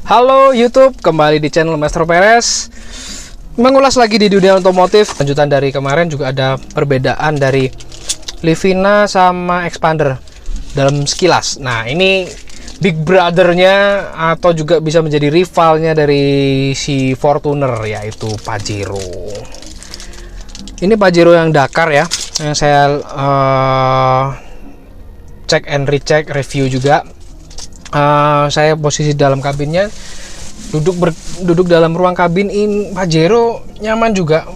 Halo YouTube, kembali di channel Maestro Perez. Mengulas lagi di dunia otomotif. Lanjutan dari kemarin juga ada perbedaan dari Livina sama Expander dalam sekilas. Nah, ini big brother-nya atau juga bisa menjadi rivalnya dari si Fortuner, yaitu Pajero. Ini Pajero yang Dakar ya, yang saya cek and recheck, review juga. Saya posisi dalam kabinnya, duduk dalam ruang kabin ini Pajero nyaman juga,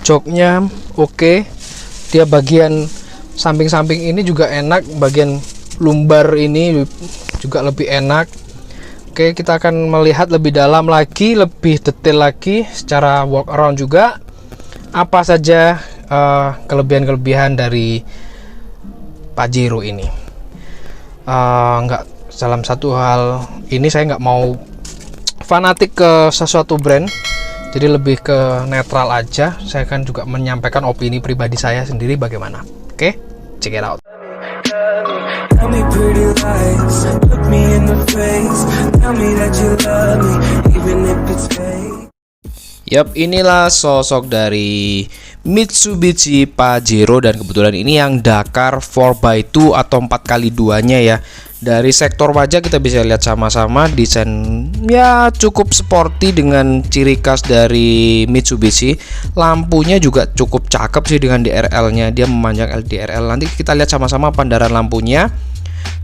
joknya oke. Dia bagian samping-samping ini juga enak, bagian lumbar ini juga lebih enak. Oke, kita akan melihat lebih dalam lagi, lebih detail lagi secara walk around juga, apa saja kelebihan-kelebihan dari Pajero ini. Nggak, dalam satu hal ini saya nggak mau fanatik ke sesuatu brand, jadi lebih ke netral aja. Saya akan juga menyampaikan opini pribadi saya sendiri bagaimana. Oke, check it out. Yap, inilah sosok dari Mitsubishi Pajero, dan kebetulan ini yang Dakar 4x2 atau 4x2 nya ya. Dari sektor wajah kita bisa lihat sama-sama desain ya cukup sporty dengan ciri khas dari Mitsubishi. Lampunya juga cukup cakep sih dengan DRL nya, dia memanjang DRL. Nanti kita lihat sama-sama pandaran lampunya.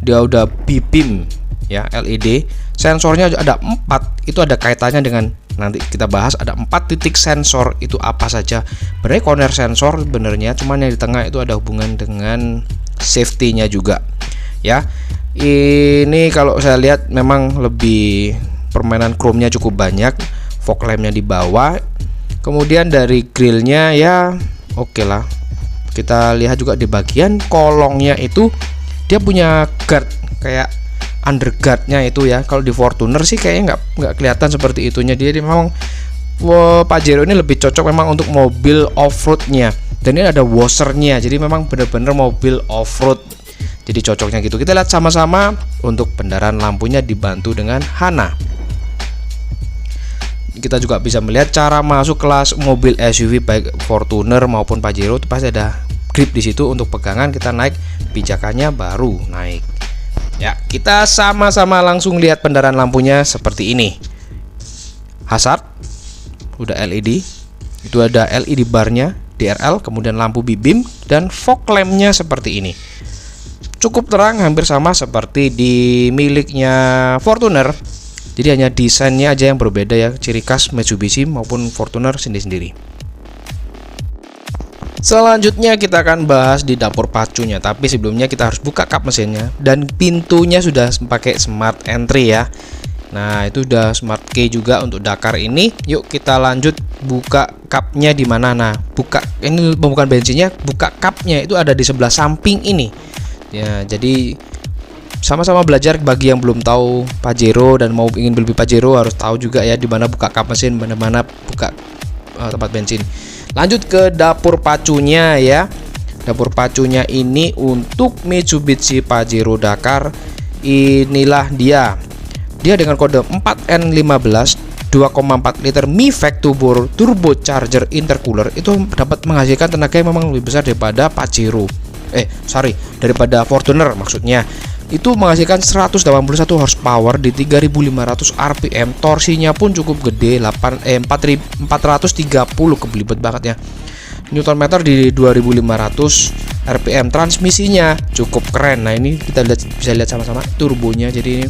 Dia udah B-beam ya, LED. Sensornya ada 4, itu ada kaitannya dengan, nanti kita bahas, ada 4 titik sensor. Itu apa saja? Sebenarnya corner sensor sebenarnya, cuman yang di tengah itu ada hubungan dengan safety-nya juga ya. Ini kalau saya lihat memang lebih permainan chrome-nya cukup banyak, fog lamp-nya di bawah. Kemudian dari grillnya ya oke lah. Kita lihat juga di bagian kolongnya itu dia punya guard kayak underguard-nya itu ya. Kalau di Fortuner sih kayaknya nggak kelihatan seperti itunya. Dia memang Pajero ini lebih cocok memang untuk mobil off-road-nya. Dan ini ada washer-nya, jadi memang benar-benar mobil off-road. Jadi cocoknya gitu. Kita lihat sama-sama. Untuk pendaran lampunya dibantu dengan Hana. Kita juga bisa melihat cara masuk kelas mobil SUV baik Fortuner maupun Pajero itu pasti ada grip di situ untuk pegangan. Kita naik, pijakannya baru naik. Ya, kita sama-sama langsung lihat pendaran lampunya seperti ini. Hazard udah LED, itu ada LED barnya, DRL, kemudian lampu B-beam dan fog lamp-nya seperti ini. Cukup terang, hampir sama seperti di miliknya Fortuner. Jadi hanya desainnya aja yang berbeda ya, ciri khas Mitsubishi maupun Fortuner sendiri-sendiri. Selanjutnya kita akan bahas di dapur pacunya, tapi sebelumnya kita harus buka kap mesinnya, dan pintunya sudah pakai smart entry ya. Nah, itu udah smart key juga untuk Dakar ini. Yuk kita lanjut buka kapnya di mana. Nah, buka ini bukan bensinnya, buka kapnya itu ada di sebelah samping ini. Ya, jadi sama-sama belajar. Bagi yang belum tahu Pajero dan mau ingin beli Pajero harus tahu juga ya di mana buka kap mesin, mana buka tempat bensin. Lanjut ke dapur pacunya ya. Dapur pacunya ini untuk Mitsubishi Pajero Dakar. Inilah dia. Dia dengan kode 4N15 2,4 liter Mi-Fact turbocharger intercooler, itu dapat menghasilkan tenaga yang memang lebih besar daripada Pajero. Daripada Fortuner maksudnya. Itu menghasilkan 181 horsepower di 3500 rpm. Torsinya pun cukup gede, 430, kebelibet banget ya. Newton-meter di 2500 rpm. Transmisinya cukup keren. Nah, ini kita bisa lihat sama-sama turbonya. Jadi ini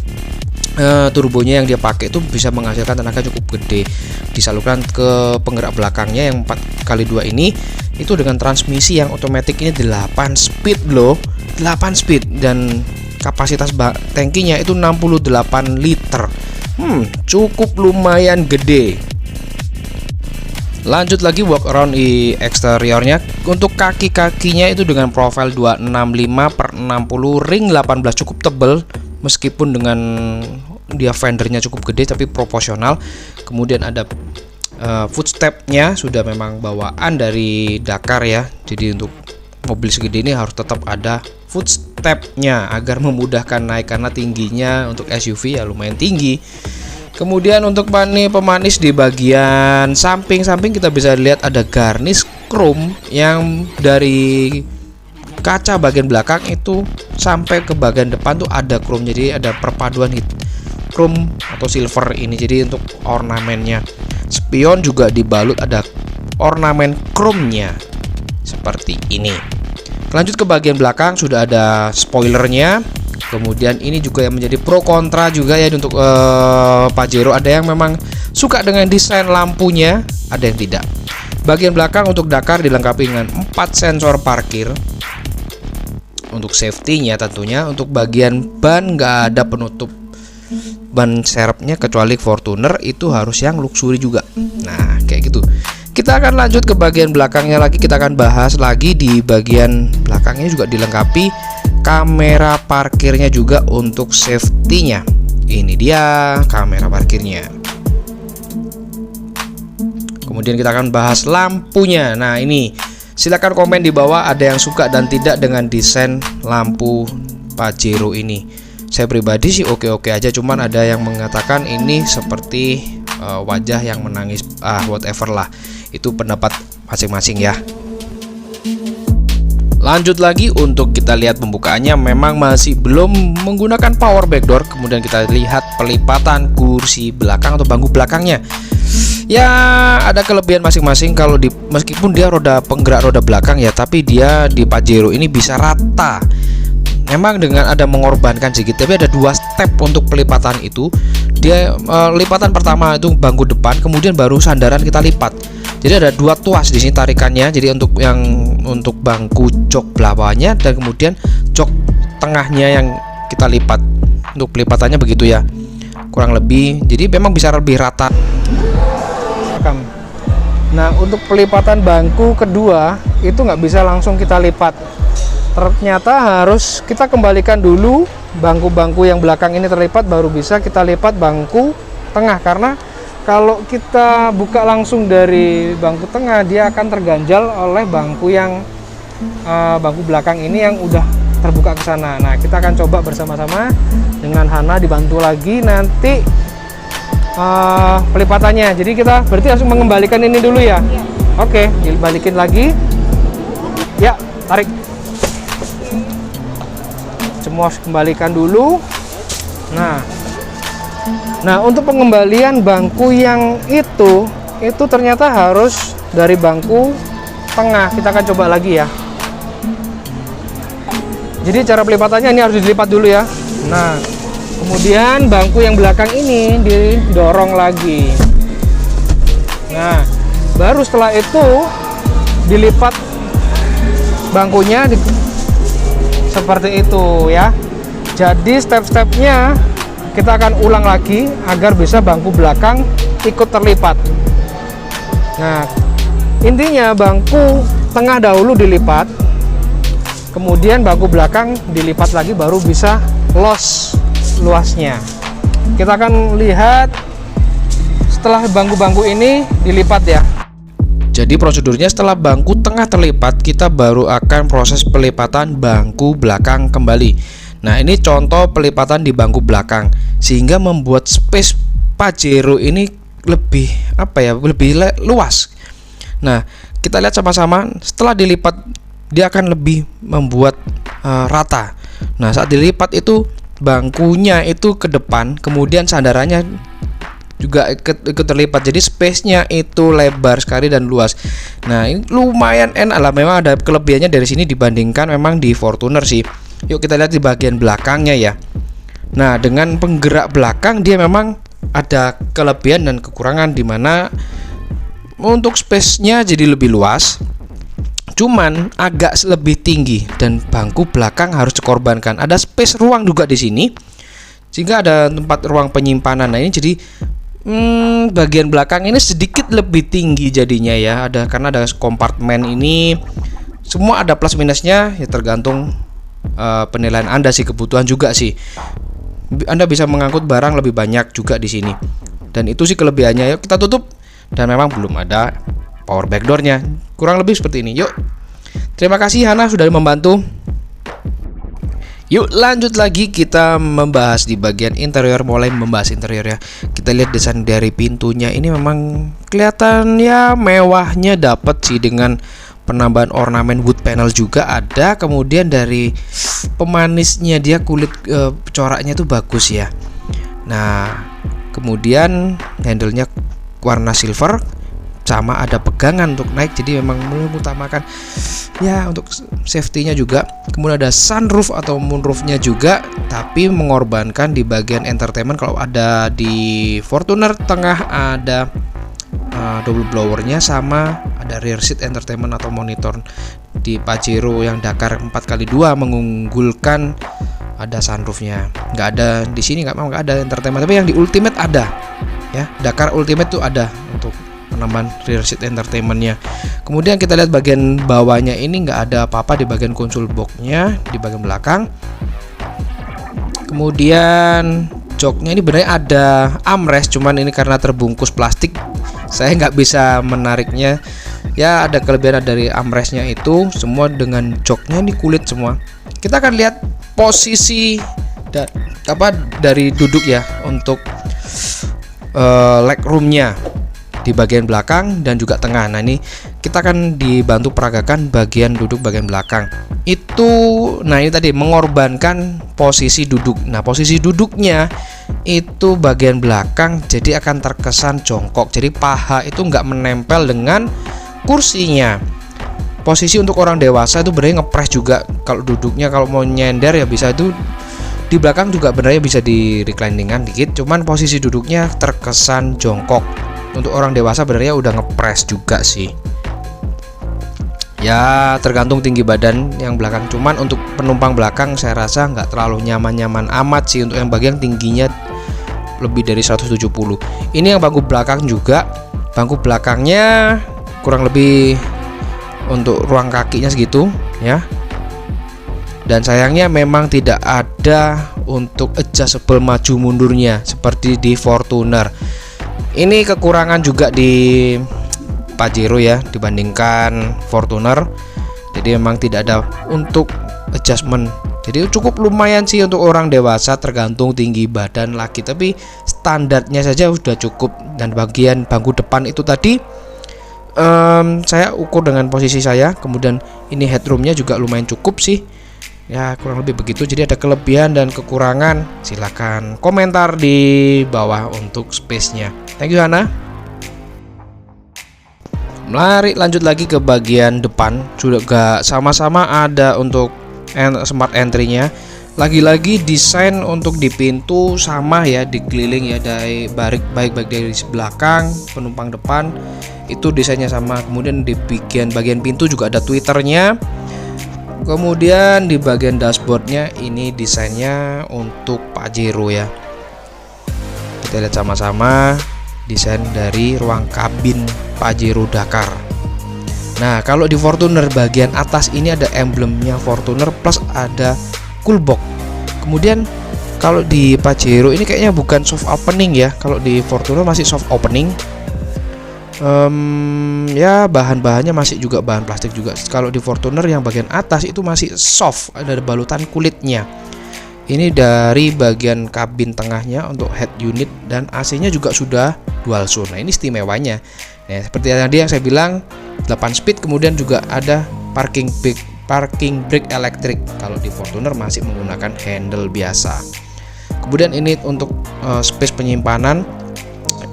turbonya yang dia pakai itu bisa menghasilkan tenaga cukup gede. Disalurkan ke penggerak belakangnya yang 4x2 ini itu dengan transmisi yang otomatis ini 8 speed loh. 8 speed, dan kapasitas tangkinya itu 68 liter. Cukup lumayan gede. Lanjut lagi walk around di eksteriornya. Untuk kaki-kakinya itu dengan profil 265/60 ring 18, cukup tebel meskipun dengan dia fendernya cukup gede tapi proporsional. Kemudian ada footstepnya sudah memang bawaan dari Dakar ya. Jadi untuk mobil segede ini harus tetap ada footstepnya agar memudahkan naik karena tingginya untuk SUV ya lumayan tinggi. Kemudian untuk pemanis di bagian samping kita bisa lihat ada garnish chrome yang dari kaca bagian belakang itu sampai ke bagian depan tuh ada chrome, jadi ada perpaduan chrome atau silver ini jadi untuk ornamennya. Spion juga dibalut ada ornamen chrome-nya seperti ini. Lanjut ke bagian belakang sudah ada spoilernya. Kemudian ini juga yang menjadi pro kontra juga ya untuk Pajero. Ada yang memang suka dengan desain lampunya, ada yang tidak. Bagian belakang untuk Dakar dilengkapi dengan 4 sensor parkir. Untuk safety-nya tentunya. Untuk bagian ban nggak ada penutup ban serepnya kecuali Fortuner, itu harus yang luxury juga. Nah kayak gitu. Kita akan lanjut ke bagian belakangnya lagi. Kita akan bahas lagi di bagian belakangnya juga dilengkapi kamera parkirnya juga untuk safety-nya. Ini dia kamera parkirnya. Kemudian kita akan bahas lampunya. Nah ini silakan komen di bawah ada yang suka dan tidak dengan desain lampu Pajero ini. Saya pribadi sih oke-oke aja, cuman ada yang mengatakan ini seperti wajah yang menangis, whatever lah. Itu pendapat masing-masing ya. Lanjut lagi untuk kita lihat pembukaannya, memang masih belum menggunakan power backdoor. Kemudian kita lihat pelipatan kursi belakang atau bangku belakangnya. Ya ada kelebihan masing-masing. Kalau meskipun dia penggerak roda belakang ya, tapi dia di Pajero ini bisa rata. Memang dengan ada mengorbankan sedikit, tapi ada 2 step untuk pelipatan itu. Dia lipatan pertama itu bangku depan, kemudian baru sandaran kita lipat. Jadi ada 2 tuas di sini tarikannya. Jadi untuk bangku jok belakangnya dan kemudian jok tengahnya yang kita lipat. Untuk pelipatannya begitu ya, kurang lebih. Jadi memang bisa lebih rata. Nah untuk pelipatan bangku kedua itu nggak bisa langsung kita lipat. Ternyata harus kita kembalikan dulu bangku-bangku yang belakang ini terlipat, baru bisa kita lipat bangku tengah. Karena kalau kita buka langsung dari bangku tengah, dia akan terganjal oleh bangku belakang ini yang udah terbuka ke sana. Nah kita akan coba bersama-sama dengan Hana, dibantu lagi nanti pelipatannya. Jadi kita berarti langsung mengembalikan ini dulu ya. Oke, dibalikin lagi ya, tarik semua, kembalikan dulu. Nah untuk pengembalian bangku yang itu ternyata harus dari bangku tengah. Kita akan coba lagi ya. Jadi cara pelipatannya ini harus dilipat dulu ya. Nah kemudian bangku yang belakang ini didorong lagi. Nah baru setelah itu dilipat bangkunya seperti itu ya. Jadi step-stepnya kita akan ulang lagi agar bisa bangku belakang ikut terlipat. Nah intinya bangku tengah dahulu dilipat, kemudian bangku belakang dilipat lagi baru bisa luasnya. Kita akan lihat setelah bangku-bangku ini dilipat ya. Jadi prosedurnya setelah bangku tengah terlipat, kita baru akan proses pelipatan bangku belakang kembali. Nah ini contoh pelipatan di bangku belakang, sehingga membuat space Pajero ini lebih lebih luas. Nah kita lihat sama-sama, setelah dilipat dia akan lebih membuat rata. Nah saat dilipat itu bangkunya itu ke depan, kemudian sandarannya juga ikut terlipat, jadi space-nya itu lebar sekali dan luas. Nah ini lumayan enak lah. Memang ada kelebihannya dari sini dibandingkan memang di Fortuner sih. Yuk kita lihat di bagian belakangnya ya. Nah dengan penggerak belakang dia memang ada kelebihan dan kekurangan, dimana untuk space-nya jadi lebih luas, cuman agak lebih tinggi dan bangku belakang harus dikorbankan. Ada space ruang juga di sini, sehingga ada tempat ruang penyimpanan. Nah ini jadi bagian belakang ini sedikit lebih tinggi jadinya ya. Karena ada kompartemen ini, semua ada plus minusnya ya, tergantung penilaian Anda sih, kebutuhan juga sih. Anda bisa mengangkut barang lebih banyak juga di sini. Dan itu sih kelebihannya. Yuk kita tutup. Dan memang belum ada power backdoornya. Kurang lebih seperti ini. Yuk. Terima kasih Hana sudah membantu. Yuk lanjut lagi, kita membahas di bagian interior. Mulai membahas interior ya. Kita lihat desain dari pintunya, ini memang kelihatan ya mewahnya dapat sih, dengan penambahan ornamen wood panel juga ada. Kemudian dari pemanisnya dia kulit coraknya tuh bagus ya. Nah kemudian handle-nya warna silver, sama ada pegangan untuk naik, jadi memang mengutamakan ya untuk safety-nya juga. Kemudian ada sunroof atau moonroof-nya juga, tapi mengorbankan di bagian entertainment. Kalau ada di Fortuner tengah ada double blower-nya, sama ada rear seat entertainment atau monitor. Di Pajero yang Dakar 4x2 mengunggulkan ada sunroof-nya. Nggak ada di sini, nggak ada entertainment, tapi yang di Ultimate ada ya. Dakar Ultimate tuh ada untuk penambahan rear seat entertainment-nya. Kemudian kita lihat bagian bawahnya, ini nggak ada apa-apa di bagian console box-nya di bagian belakang. Kemudian joknya ini benar ada armrest, cuman ini karena terbungkus plastik saya nggak bisa menariknya. Ya ada kelebihan dari armrestnya itu, semua dengan joknya ini kulit semua. Kita akan lihat posisi dari duduk ya untuk leg room-nya di bagian belakang dan juga tengah. Nah ini kita akan dibantu peragakan bagian duduk bagian belakang itu. Nah ini tadi mengorbankan posisi duduk. Nah posisi duduknya itu bagian belakang, jadi akan terkesan jongkok, jadi paha itu nggak menempel dengan kursinya. Posisi untuk orang dewasa itu benernya ngepres juga kalau duduknya. Kalau mau nyender ya bisa, itu di belakang juga benernya bisa di recliningan dikit, cuman posisi duduknya terkesan jongkok. Untuk orang dewasa benernya udah ngepres juga sih. Ya tergantung tinggi badan yang belakang, cuman untuk penumpang belakang saya rasa nggak terlalu nyaman-nyaman amat sih. Untuk yang bagian tingginya lebih dari 170. Ini yang bangku belakang juga, bangku belakangnya kurang lebih untuk ruang kakinya segitu ya. Dan sayangnya memang tidak ada untuk adjustable maju mundurnya seperti di Fortuner. Ini kekurangan juga di Pajero ya dibandingkan Fortuner. Jadi memang tidak ada untuk adjustment. Jadi cukup lumayan sih untuk orang dewasa, tergantung tinggi badan lagi, tapi standarnya saja sudah cukup. Dan bagian bangku depan itu tadi saya ukur dengan posisi saya. Kemudian ini headroomnya juga lumayan cukup sih. Ya kurang lebih begitu. Jadi ada kelebihan dan kekurangan, silahkan komentar di bawah untuk space-nya. Thank you Hana. Mari lanjut lagi ke bagian depan. Juga sama-sama ada untuk smart entry-nya. Lagi-lagi desain untuk di pintu sama ya, dikeliling ya, dari baik dari belakang penumpang depan itu desainnya sama. Kemudian di bagian pintu juga ada twitternya. Kemudian di bagian dashboardnya ini desainnya untuk Pajero ya. Kita lihat sama-sama desain dari ruang kabin Pajero Dakar. Nah kalau di Fortuner bagian atas ini ada emblemnya Fortuner plus ada cool box. Kemudian kalau di Pajero ini kayaknya bukan soft opening ya. Kalau di Fortuner masih soft opening. Ya bahan-bahannya masih juga bahan plastik juga. Kalau di Fortuner yang bagian atas itu masih soft, ada balutan kulitnya. Ini dari bagian kabin tengahnya untuk head unit dan AC-nya juga sudah dual zone. Nah ini istimewanya ya, seperti tadi yang saya bilang 8 speed. Kemudian juga ada parking brake elektrik. Kalau di Fortuner masih menggunakan handle biasa. Kemudian ini untuk space penyimpanan.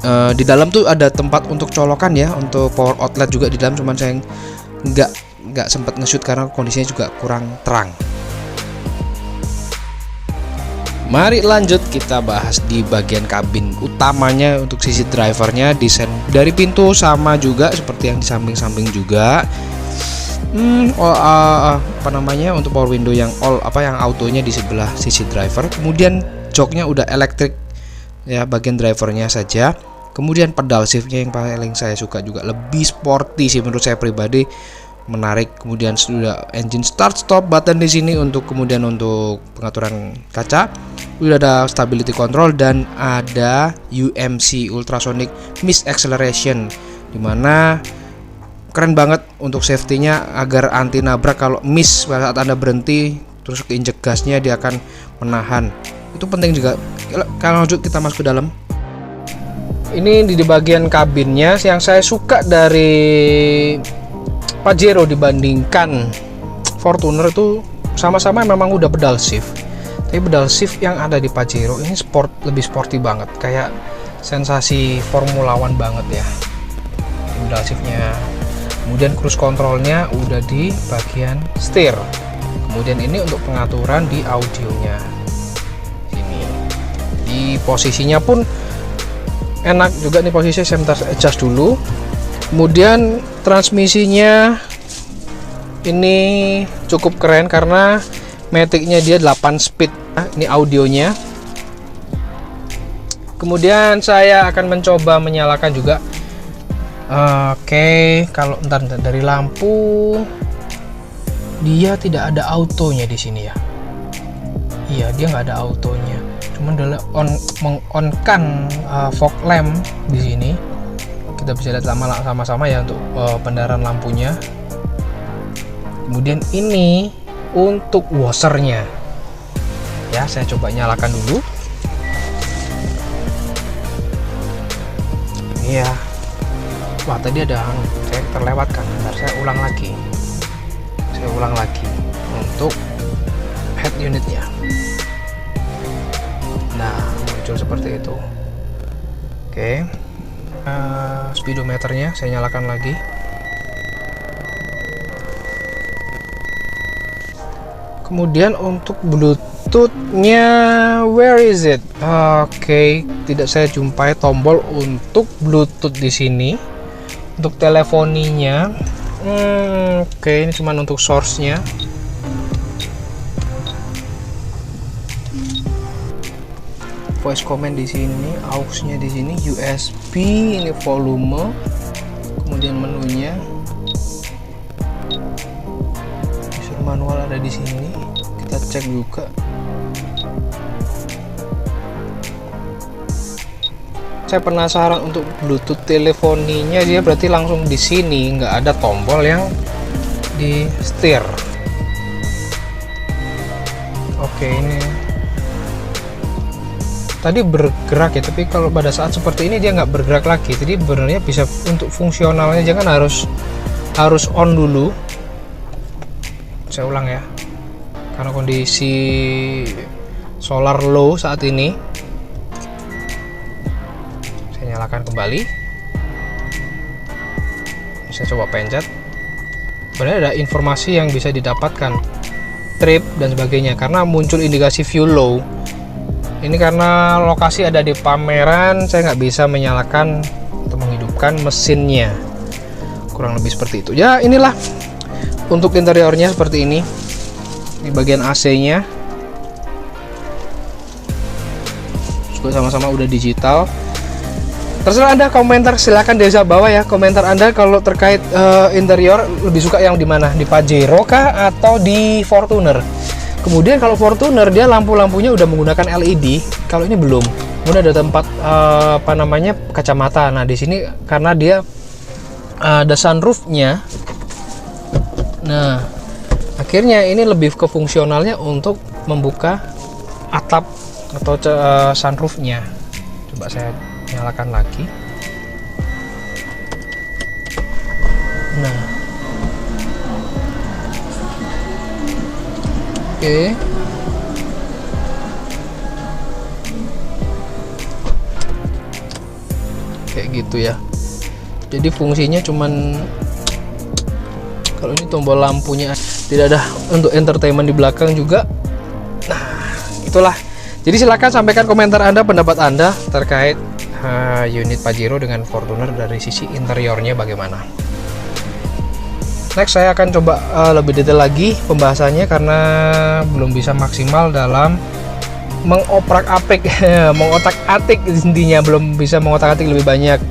Di dalam tuh ada tempat untuk colokan ya, untuk power outlet juga di dalam, cuman saya nggak sempat nge-shoot karena kondisinya juga kurang terang. Mari lanjut kita bahas di bagian kabin utamanya. Untuk sisi drivernya desain dari pintu sama juga seperti yang di samping-samping juga. Untuk power window yang yang autonya di sebelah sisi driver. Kemudian joknya udah elektrik ya, bagian drivernya saja. Kemudian pedal shiftnya yang paling saya suka juga, lebih sporty sih menurut saya pribadi, menarik. Kemudian sudah engine start stop button di sini untuk pengaturan kaca. Udah ada stability control dan ada UMC ultrasonic mist acceleration, dimana keren banget untuk safety-nya agar anti nabrak kalau miss pada saat Anda berhenti terus keinjek gasnya dia akan menahan. Itu penting juga. Kalau lanjut kita masuk ke dalam. Ini di bagian kabinnya yang saya suka dari Pajero dibandingkan Fortuner itu sama-sama memang udah pedal shift. Tapi pedal shift yang ada di Pajero ini lebih sporty banget, kayak sensasi Formula One banget ya. Pedal shiftnya. Kemudian cruise controlnya udah di bagian setir. Kemudian ini untuk pengaturan di audionya. Sini. Di posisinya pun enak juga nih posisi, saya minta adjust dulu. Kemudian transmisinya ini cukup keren karena Matic-nya dia 8 speed. Ini audionya. Kemudian saya akan mencoba menyalakan juga. Oke, kalau ntar dari lampu dia tidak ada autonya di sini ya. Iya, dia nggak ada autonya. Cuman adalah mengonkan fog lamp di sini. Kita bisa lihat sama-sama ya untuk penerangan lampunya. Kemudian ini untuk washernya ya, saya coba nyalakan dulu. Iya, wah tadi ada saya terlewatkan. Bentar, saya ulang lagi untuk head unitnya. Nah, muncul seperti itu. Oke, speedometernya saya nyalakan lagi. Kemudian untuk Bluetooth-nya, where is it? Oke, tidak saya jumpai tombol untuk Bluetooth di sini. Untuk telefoninya, oke, ini cuma untuk source-nya. Voice command di sini, aux-nya di sini, USB, ini volume, kemudian menunya. Manual ada di sini, kita cek juga. Saya penasaran untuk Bluetooth telefoninya, dia berarti langsung di sini, nggak ada tombol yang di setir. Oke, ini tadi bergerak ya, tapi kalau pada saat seperti ini dia nggak bergerak lagi. Jadi sebenarnya bisa untuk fungsionalnya jangan harus on dulu. Saya ulang ya, karena kondisi solar low saat ini. Saya nyalakan kembali. Saya coba pencet. Sebenarnya ada informasi yang bisa didapatkan, trip dan sebagainya, karena muncul indikasi fuel low. Ini karena lokasi ada di pameran, saya nggak bisa menyalakan atau menghidupkan mesinnya. Kurang lebih seperti itu ya. Inilah untuk interiornya seperti ini. Di bagian AC-nya juga sama-sama udah digital. Terserah Anda komentar, silahkan desa bawah ya komentar Anda kalau terkait interior, lebih suka yang di mana, di Pajero kah atau di Fortuner. Kemudian kalau Fortuner dia lampu-lampunya udah menggunakan LED, kalau ini belum. Kemudian ada tempat kacamata. Nah di sini karena dia ada sunroofnya. Nah, akhirnya ini lebih ke fungsionalnya untuk membuka atap atau sunroofnya. Coba saya nyalakan lagi. Nah, oke. Kayak gitu ya. Jadi fungsinya cuman, kalau ini tombol lampunya tidak ada untuk entertainment di belakang juga. Nah, itulah. Jadi silakan sampaikan komentar Anda, pendapat Anda terkait unit Pajero dengan Fortuner dari sisi interiornya bagaimana. Next saya akan coba lebih detail lagi pembahasannya karena belum bisa maksimal dalam mengotak-atik intinya, belum bisa mengotak-atik lebih banyak.